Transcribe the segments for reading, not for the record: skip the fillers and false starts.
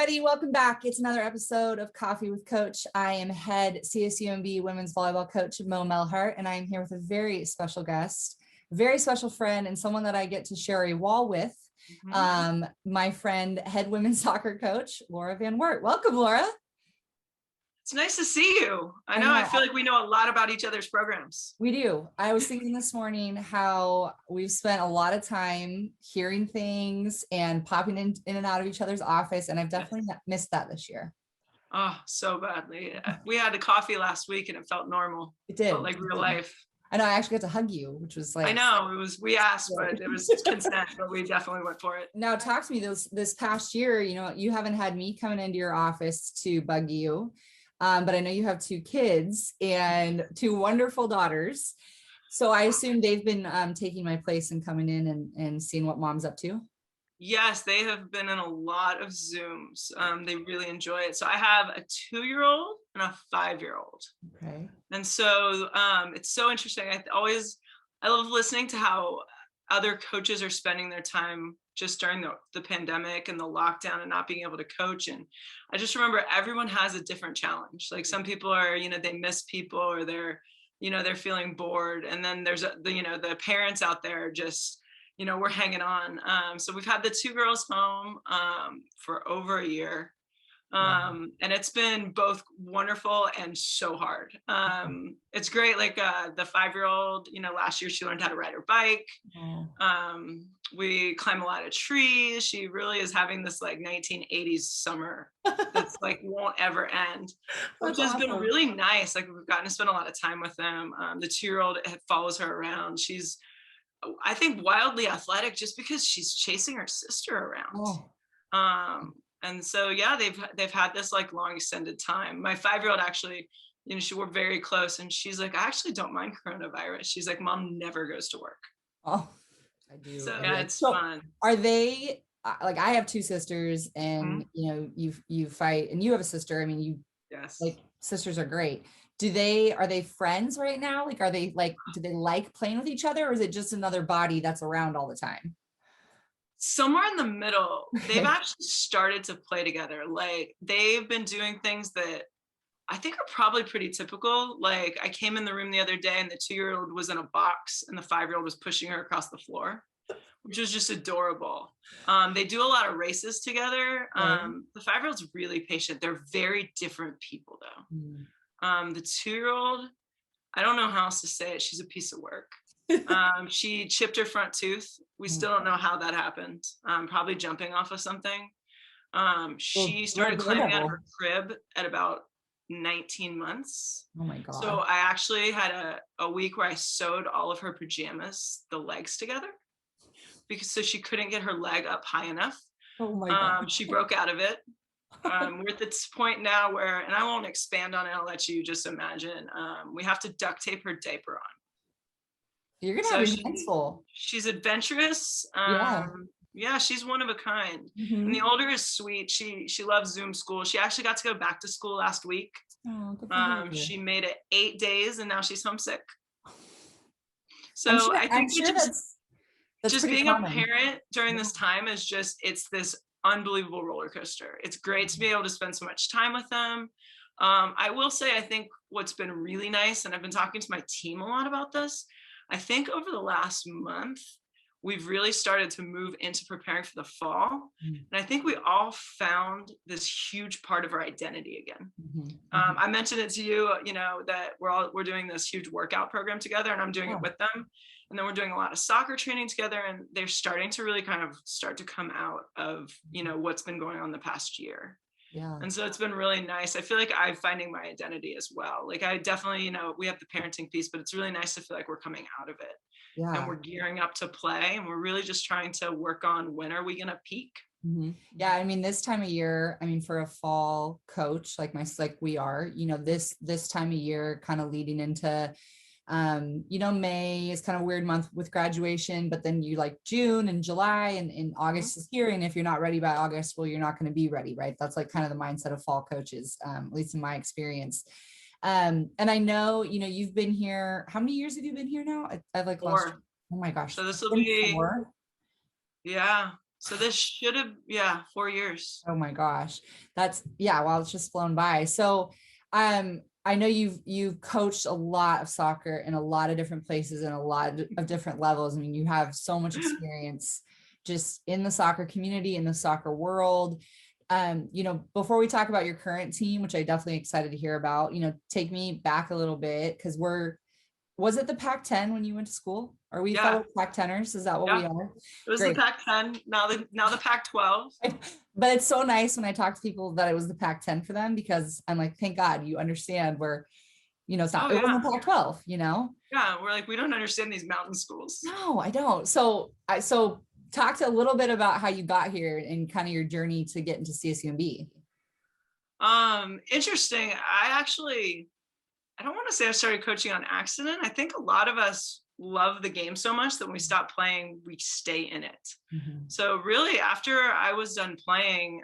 everybody. Welcome back. It's another episode of Coffee with Coach. I am head CSUMB women's volleyball coach, Mo Melhart, and I am here with a very special guest, a very special friend, and someone that I get to share a wall with. My friend, head women's soccer coach, Laura VanWart. Welcome, Laura. It's nice to see you. I know. I feel like we know a lot about each other's programs. We do. I was thinking this morning how we've spent a lot of time hearing things and popping in and out of each other's office. And I've definitely missed that this year. Oh, so badly. We had a coffee last week and it felt normal. It did. It felt like real life. I know. I actually got to hug you, which was like. I know. We asked, but it was consent, but we definitely went for it. Now talk to me this past year, you haven't had me coming into your office to bug you. But I know you have two kids and two wonderful daughters. So I assume they've been taking my place and coming in and seeing what mom's up to. Yes, they have been in a lot of Zooms. They really enjoy it. So I have a 2-year-old and a 5-year-old. Okay. And so it's so interesting. I love listening to how other coaches are spending their time just during the pandemic and the lockdown and not being able to coach. And I just remember everyone has a different challenge. Like some people are, they miss people or they're feeling bored. And then there's the parents out there just, we're hanging on. So we've had the 2 girls home for over a year. And it's been both wonderful and so hard. It's great. Like the 5-year-old, last year she learned how to ride her bike. We climb a lot of trees. She really is having this like 1980s summer that's like won't ever end, which has been really nice. Like we've gotten to spend a lot of time with them. The 2-year-old follows her around. She's, I think, wildly athletic just because she's chasing her sister around. And so, yeah, they've had this like long extended time. My 5-year-old actually, she we're very close and she's like, I actually don't mind coronavirus. She's like, Mom never goes to work. Oh, I do. So yeah, it's fun. Are they like, I have two sisters and, you fight and you have a sister. I mean, yes, like sisters are great. Are they friends right now? Like, do they like playing with each other or is it just another body that's around all the time? Somewhere in the middle. They've actually started to play together. Like they've been doing things that I think are probably pretty typical. Like I came in the room the other day and the 2-year-old was in a box and the 5-year-old was pushing her across the floor, which was just adorable. They do a lot of races together. The 5-year-old's really patient. They're very different people though. The 2-year-old, I don't know how else to say it. She's a piece of work. She chipped her front tooth. We still don't know how that happened. Probably jumping off of something. She started climbing out of her crib at about 19 months. Oh my God. So I actually had a week where I sewed all of her pajamas, the legs together, so she couldn't get her leg up high enough. Oh my God. She broke out of it. We're at this point now where, and I won't expand on it, I'll let you just imagine, we have to duct tape her diaper on. You're gonna have your hands full. She's adventurous. Yeah, she's one of a kind. Mm-hmm. And the older is sweet. She loves Zoom school. She actually got to go back to school last week. Oh, good for her. She made it 8 days and now she's homesick. So I think that's just being common. A parent during this time is it's this unbelievable roller coaster. It's great to be able to spend so much time with them. I will say, I think what's been really nice, and I've been talking to my team a lot about this, I think over the last month, we've really started to move into preparing for the fall. And I think we all found this huge part of our identity again. I mentioned it to you, that we're doing this huge workout program together and I'm doing it with them. And then we're doing a lot of soccer training together and they're starting to really kind of start to come out of, what's been going on the past year. Yeah. And so it's been really nice. I feel like I'm finding my identity as well. Like I definitely, we have the parenting piece, but it's really nice to feel like we're coming out of it. Yeah. And we're gearing up to play and we're really just trying to work on when are we going to peak. Yeah. I mean, this time of year, for a fall coach, like we are, this time of year kind of leading into, May is kind of a weird month with graduation, but then you like June and July and August is here. And if you're not ready by August, well, you're not going to be ready. Right. That's like kind of the mindset of fall coaches, at least in my experience. And I know, you've been here. How many years have you been here now? I've like 4. lost. Oh my gosh. So this will be 4. Yeah. So this should have, 4 years. Oh my gosh. That's yeah, well, it's just flown by. So I know you've coached a lot of soccer in a lot of different places and a lot of different levels. I mean, you have so much experience just in the soccer community, in the soccer world. Before we talk about your current team, which I definitely excited to hear about, take me back a little bit because was it the Pac-10 when you went to school? Are we Yeah, fellow Pac-10ers? Is that what we yeah. are? It was the Great. Pac-10, now the Pac-12. But it's so nice when I talk to people that it was the Pac-10 for them because I'm like, thank God you understand where, Oh it wasn't yeah. the Pac-12, Yeah, we're like, we don't understand these mountain schools. No, I don't. So talk to a little bit about how you got here and kind of your journey to get into CSUMB. Interesting. I don't want to say I started coaching on accident. I think a lot of us love the game so much that when we stop playing, we stay in it. Mhm. So really after I was done playing,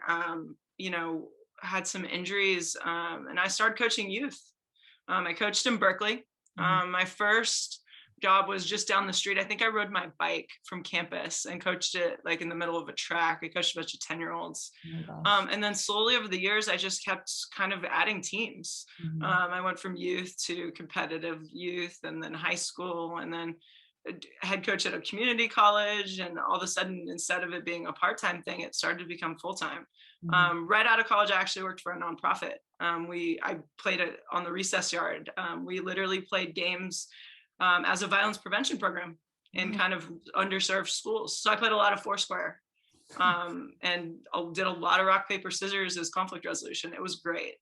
had some injuries, and I started coaching youth. I coached in Berkeley. Mhm. My first job was just down the street. I think I rode my bike from campus and coached it like in the middle of a track. I coached a bunch of 10-year-olds. Oh my gosh. And then slowly over the years, I just kept kind of adding teams. Mhm. I went from youth to competitive youth and then high school and then head coach at a community college. And all of a sudden, instead of it being a part-time thing, it started to become full-time. Mhm. Right out of college, I actually worked for a nonprofit. I played on the recess yard. We literally played games as a violence prevention program in Wow. kind of underserved schools. So I played a lot of Foursquare, and did a lot of rock, paper, scissors as conflict resolution. It was great.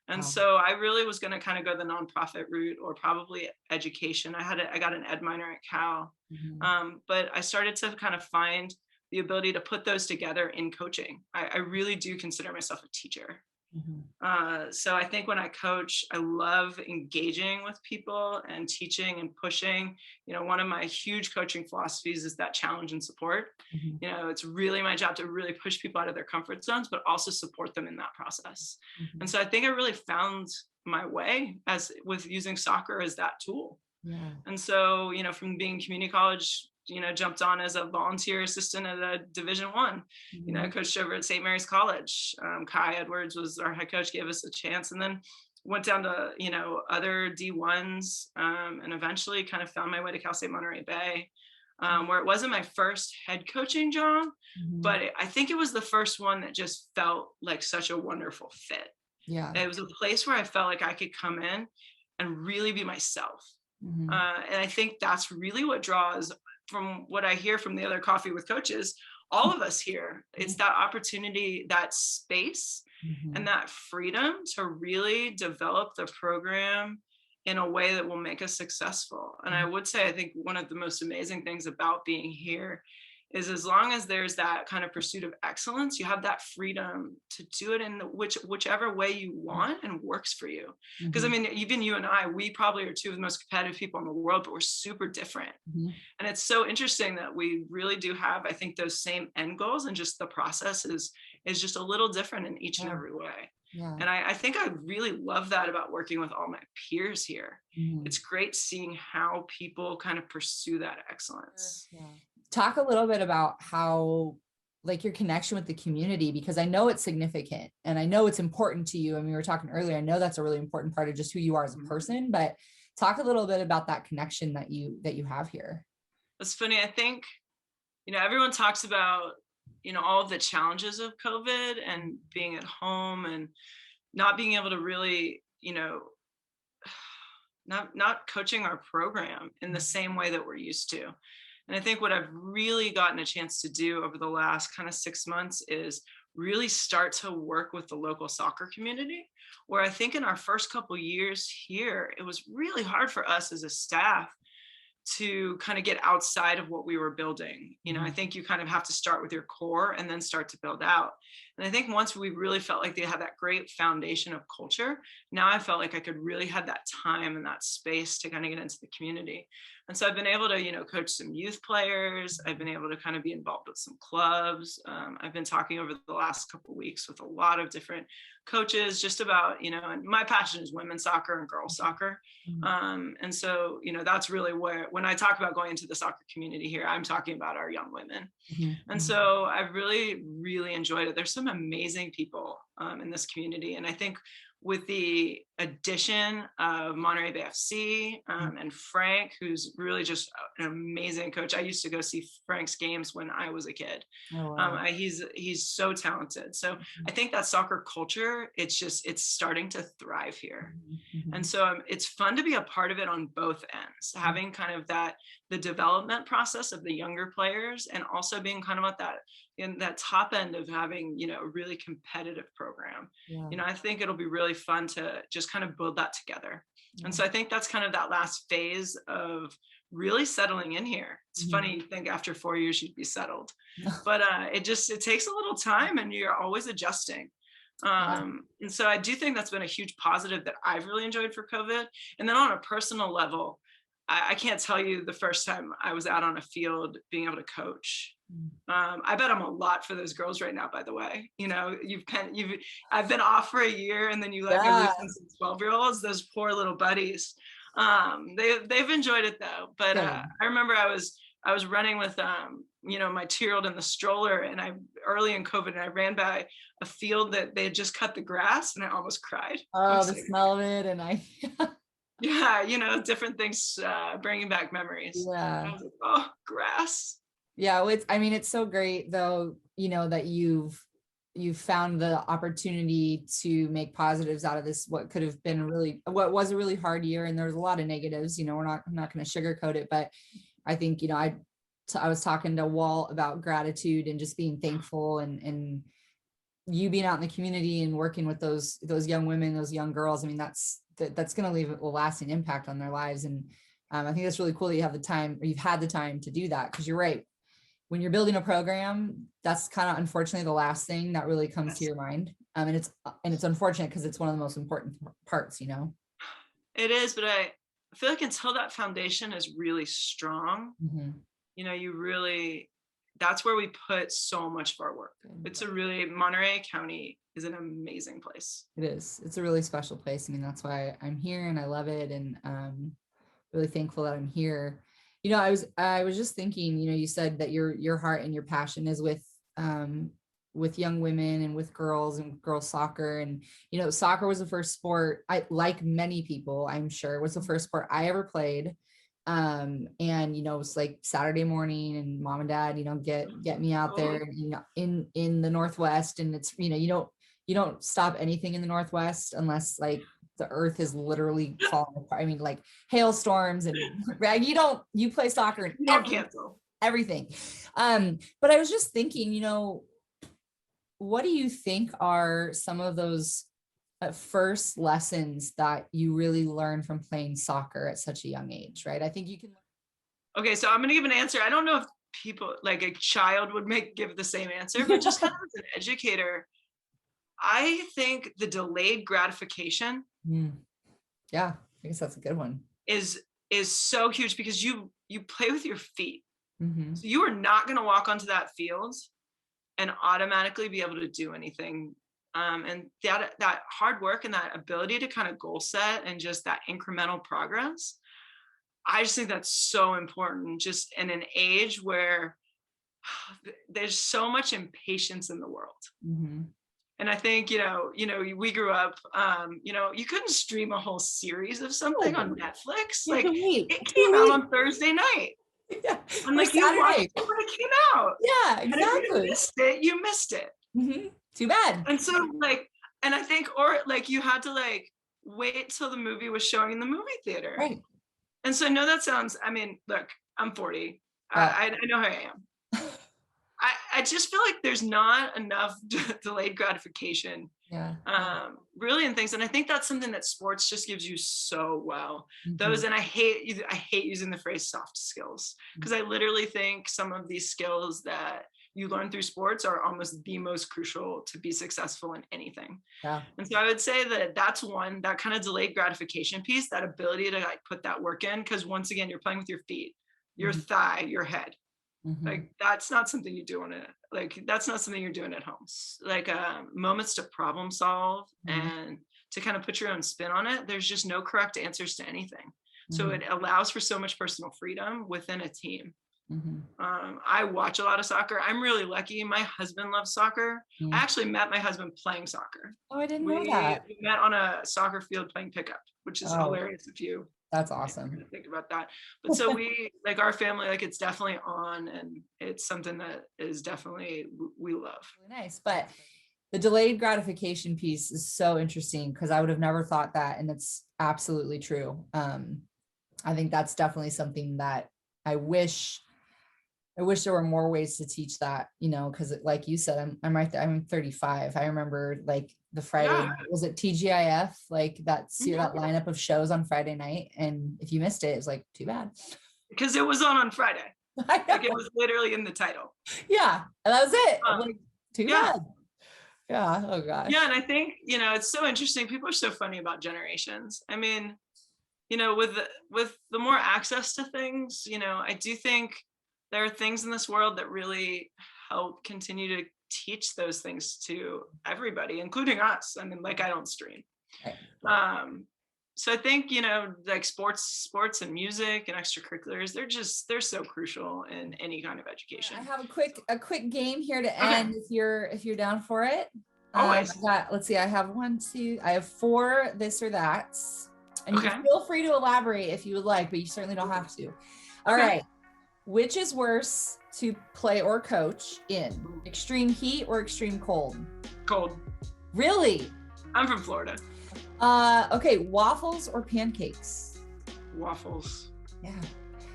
And Wow. so I really was going to kind of go the nonprofit route or probably education. I got an ed minor at Cal, Mhm. but I started to kind of find the ability to put those together in coaching. I really do consider myself a teacher. Mhm. So I think when I coach, I love engaging with people and teaching and pushing. One of my huge coaching philosophies is that challenge and support. Mhm. It's really my job to really push people out of their comfort zones, but also support them in that process. And Mhm. so I think I really found my way as with using soccer as that tool. Yeah. And so, from being community college, jumped on as a volunteer assistant at a Division 1. I Mhm. coached over at St. Mary's College. Kai Edwards was our head coach, gave us a chance, and then went down to other D1s, and eventually kind of found my way to Cal State Monterey Bay, where it wasn't my first head coaching job, Mhm. but I think it was the first one that just felt like such a wonderful fit. Yeah. It was a place where I felt like I could come in and really be myself. Mhm. And I think that's really what draws, from what I hear from the other coffee with coaches, all of us here. It's that opportunity, that space, and Mhm. that freedom to really develop the program in a way that will make us successful. And I Mhm. would say, I think one of the most amazing things about being here is as long as there's that kind of pursuit of excellence, you have that freedom to do it in whichever way you want and works for you. Because I Mhm. mean, even you and I, we probably are two of the most competitive people in the world, but we're super different. Mhm. And it's so interesting that we really do have, I think, those same end goals, and just the process is just a little different in each and Yeah. every way. Yeah. And I think I really love that about working with all my peers here. Mhm. It's great seeing how people kind of pursue that excellence. Yeah. Talk a little bit about how like your connection with the community, because I know it's significant and I know it's important to you. I mean, we were talking earlier, I know that's a really important part of just who you are as a person, but talk a little bit about that connection that you have here. It's funny. I think, everyone talks about, all of the challenges of COVID and being at home and not being able to really, not coaching our program in the same way that we're used to. And I think what I've really gotten a chance to do over the last kind of 6 months is really start to work with the local soccer community, where I think in our first couple years here, it was really hard for us as a staff to kind of get outside of what we were building. I Mhm. think you kind of have to start with your core and then start to build out. And I think once we really felt like they had that great foundation of culture, now I felt like I could really have that time and that space to kind of get into the community. And so I've been able to, coach some youth players. I've been able to kind of be involved with some clubs. I've been talking over the last couple of weeks with a lot of different coaches, just about, and my passion is women's soccer and girls soccer. And so, that's really where, when I talk about going into the soccer community here, I'm talking about our young women. And so I've really, really enjoyed it. There's some amazing people in this community. And I think with the addition of Monterey FC and Frank, who's really just an amazing coach. I used to go see Frank's games when I was a kid. Oh, wow. He's so talented. So I think that soccer culture, it's starting to thrive here. And so it's fun to be a part of it on both ends, having kind of the development process of the younger players, and also being kind of at that top end of having, a really competitive program. I think it'll be really fun to just kind of build that together. And so I think that's kind of that last phase of really settling in here. It's funny, you think after 4 years you'd be settled, but it takes a little time, and you're always adjusting. And so I do think that's been a huge positive that I've really enjoyed for COVID. And then on a personal level, I can't tell you the first time I was out on a field being able to coach. I bet I'm a lot for those girls right now, by the way. I've been off for a year, and then you let me lose some 12-year-olds, those poor little buddies. They've enjoyed it though. But I remember I was running with my 2-year-old in the stroller, and early in COVID, and I ran by a field that they had just cut the grass, and I almost cried. Oh, the smell of it, and yeah, different things bringing back memories. Yeah. I was like, oh, grass. Yeah, it's so great though, that you've found the opportunity to make positives out of this, what what was a really hard year. And there was a lot of negatives, I'm not going to sugarcoat it, but I think, I was talking to Walt about gratitude and just being thankful, and you being out in the community and working with those young women, those young girls. I mean, that's going to leave a lasting impact on their lives. And I think that's really cool that you have the time, or you've had the time to do that. Cause you're right. When you're building a program, that's kind of unfortunately the last thing that really comes to your mind. And it's unfortunate because it's one of the most important parts, It is, but I feel like until that foundation is really strong, that's where we put so much of our work. Monterey County is an amazing place. It is. It's a really special place. I mean, that's why I'm here, and I love it. And really thankful that I'm here. I was just thinking, you said that your heart and your passion is with young women and with girls and girls soccer. And, soccer was the first sport, like many people, I'm sure, was the first sport I ever played. And, it was like Saturday morning, and mom and dad, get me out there, in the Northwest. And it's, you don't stop anything in the Northwest unless like the earth is literally falling apart. I mean, like hailstorms, and you play soccer and everything. But I was just thinking, what do you think are some of those first lessons that you really learn from playing soccer at such a young age, right? I think you can. Okay, so I'm going to give an answer. I don't know if people, like a child would give the same answer, but just kind of as an educator, I think the delayed gratification. Yeah, I guess that's a good one. Is so huge, because you play with your feet. So you are not going to walk onto that field and automatically be able to do anything. And that hard work and that ability to kind of goal set and just that incremental progress, I just think that's so important, just in an age where there's so much impatience in the world. And I think, we grew up, you couldn't stream a whole series of something on Netflix. Like, it came out on Thursday night. Yeah. And like, you watched it when it came out. Yeah, exactly. And if you missed it. Too bad. And so and I think, or like, you had to wait till the movie was showing in the movie theater. Right. And so I know that sounds, look, I'm 40. I know who I am. I just feel like there's not enough delayed gratification, really, in things. And I think that's something that sports just gives you so well. Those, and I hate using the phrase soft skills, because I literally think some of these skills that you learn through sports are almost the most crucial to be successful in anything. Yeah. And so I would say that's one, that kind of delayed gratification piece, that ability to put that work in. Because once again, you're playing with your feet, your thigh, your head. Mhm. Like that's not something you do that's not something you're doing at home. Like moments to problem solve Mhm. and to kind of put your own spin on it. There's just no correct answers to anything. So Mhm. it allows for so much personal freedom within a team. Mhm. I watch a lot of soccer. I'm really lucky. My husband loves soccer. I Mhm. actually met my husband playing soccer. Oh, I didn't know We that. met on a soccer field playing pickup, which is Oh, hilarious if you that's kind awesome. of think about that. But so we, like our family, like it's definitely on, and it's something that is definitely we love. Really nice. But the delayed gratification piece is so interesting because I would have never thought that, and it's absolutely true. I think that's definitely something that I wish there were more ways to teach that, because like you said, I'm right there. I'm 35. I remember like the Yeah. Friday, was it TGIF? Like Mhm. that lineup of shows on Friday night. And if you missed it, it's like, too bad. Because it was on Friday. I Like it know. was literally in the title. Yeah. And that was it. I'm like, Um, too yeah. bad. Yeah. Oh Yeah. gosh. And I think, it's so interesting. People are so funny about generations. I mean, with the more access to things, I do think there are things in this world that really help continue to teach those things to everybody, including us. I mean, like I don't stream. Right. Um, so I think, like sports and music and extracurriculars, they're so crucial in any kind of education. I have a quick game here to Okay. end if you're down for it. Always. Let's see, I have 4 this or that's. And you Okay. can feel free to elaborate if you would like, but you certainly don't have to. All Okay. right. Which is worse to play or coach in? Extreme heat or extreme cold? Cold. Really? I'm from Florida. Okay, waffles or pancakes? Waffles. Yeah.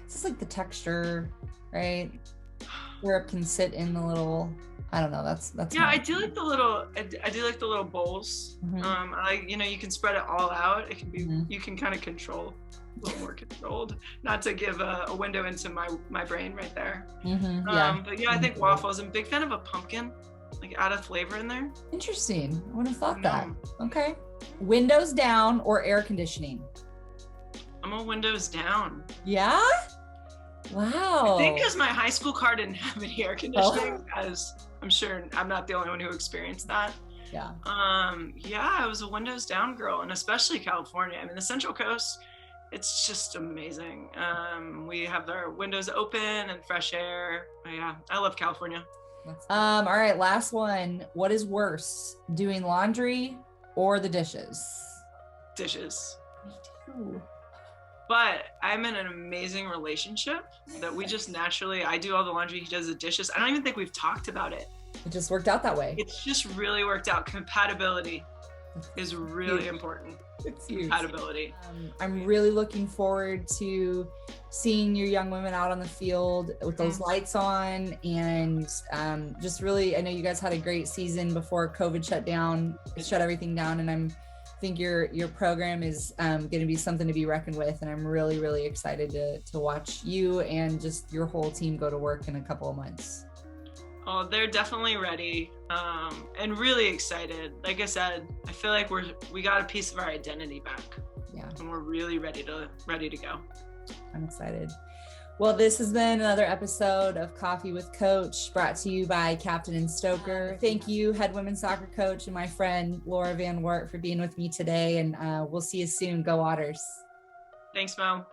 This is like the texture, right? Syrup can sit in the little, I don't know. That's Yeah, I do like the little. I do like the little bowls. Mhm. You can spread it all out. It can be. Mhm. You can kind of control, a little more controlled. Not to give a window into my brain right there. Yeah. But yeah, I think waffles. I'm a big fan of a pumpkin, like add a flavor in there. Interesting. I would have thought that. No, Okay. Windows down or air conditioning? I'm a windows down. Yeah. Wow. I think because my high school car didn't have any air conditioning, as I'm sure I'm not the only one who experienced that. Yeah. Yeah, I was a windows down girl, and especially California. I mean, the Central Coast, it's just amazing. We have our windows open and fresh air. Yeah, I love California. All right, last one. What is worse, doing laundry or the dishes? Dishes. Me too. But I'm in an amazing relationship that we just naturally, I do all the laundry, he does the dishes. I don't even think we've talked about it. It just worked out that way. It's just really worked out. Compatibility is really Huge. important. It's huge. Compatibility. I'm really looking forward to seeing your young women out on the field with those lights on, and just really, I know you guys had a great season before COVID shut everything down, and I think your program is going to be something to be reckoned with, and I'm really, really excited to watch you and just your whole team go to work in a couple of months. Oh, they're definitely ready, and really excited. Like I said, I feel like we got a piece of our identity back. Yeah. And we're really ready to go. I'm excited. Well, this has been another episode of Coffee with Coach, brought to you by Captain and Stoker. Thank you, head women's soccer coach, and my friend Laura VanWart for being with me today. And we'll see you soon. Go Otters. Thanks, Mo.